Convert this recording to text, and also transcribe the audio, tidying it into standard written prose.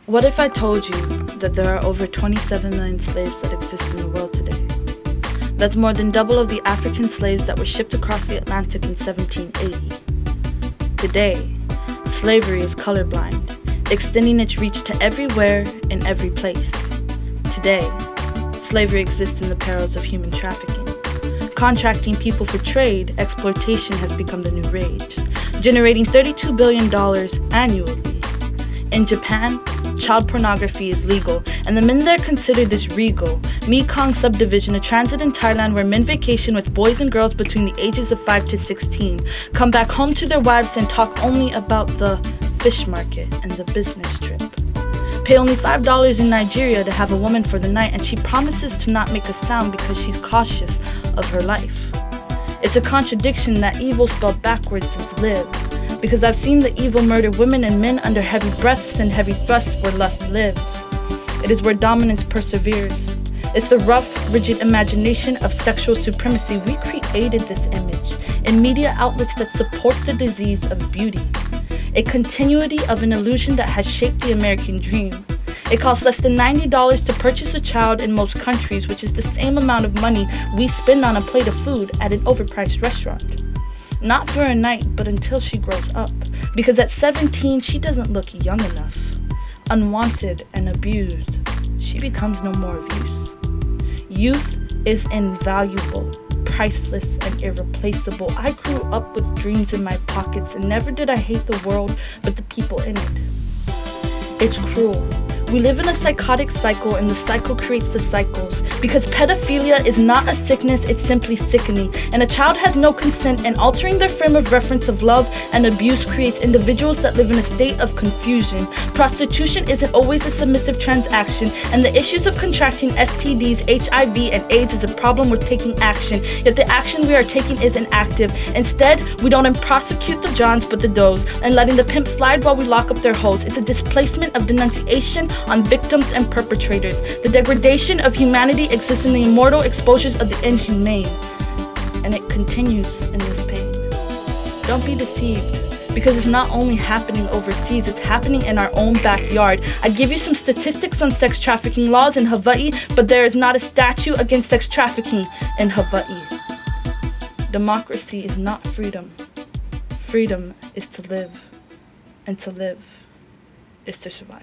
What if I told you that there are over 27 million slaves that exist in the world today? That's more than double of the African slaves that were shipped across the Atlantic in 1780. Today, slavery is colorblind, extending its reach to everywhere and every place. Today, slavery exists in the perils of human trafficking. Contracting people for trade, exploitation has become the new rage, generating $32 billion annually. In Japan, child pornography is legal, and the men there consider this regal. Mekong subdivision, a transit in Thailand where men vacation with boys and girls between the ages of 5 to 16, come back home to their wives and talk only about the fish market and the business trip. Pay only $5 in Nigeria to have a woman for the night, and she promises to not make a sound because she's cautious of her life. It's a contradiction that evil spelled backwards is live, because I've seen the evil murder women and men under heavy breaths and heavy thrusts where lust lives. It is where dominance perseveres. It's the rough, rigid imagination of sexual supremacy. We created this image in media outlets that support the disease of beauty, a continuity of an illusion that has shaped the American dream. It costs less than $90 to purchase a child in most countries, which is the same amount of money we spend on a plate of food at an overpriced restaurant. Not for a night, but until she grows up. Because at 17, she doesn't look young enough. Unwanted and abused, she becomes no more of use. Youth is invaluable, priceless, and irreplaceable. I grew up with dreams in my pockets, and never did I hate the world, but the people in it. It's cruel. We live in a psychotic cycle, and the cycle creates the cycles. Because pedophilia is not a sickness, it's simply sickening. And a child has no consent, and altering their frame of reference of love and abuse creates individuals that live in a state of confusion. Prostitution isn't always a submissive transaction, and the issues of contracting STDs, HIV, and AIDS is a problem worth taking action. Yet the action we are taking isn't active. Instead, we don't prosecute the Johns but the Does, and letting the pimp slide while we lock up their hoes. It's a displacement of denunciation on victims and perpetrators. The degradation of humanity exists in the immortal exposures of the inhumane, and it continues in this pain. Don't be deceived, because it's not only happening overseas, it's happening in our own backyard. I give you some statistics on sex trafficking laws in Hawaii, but there is not a statute against sex trafficking in Hawaii. Democracy is not freedom. Freedom is to live, and to live is to survive.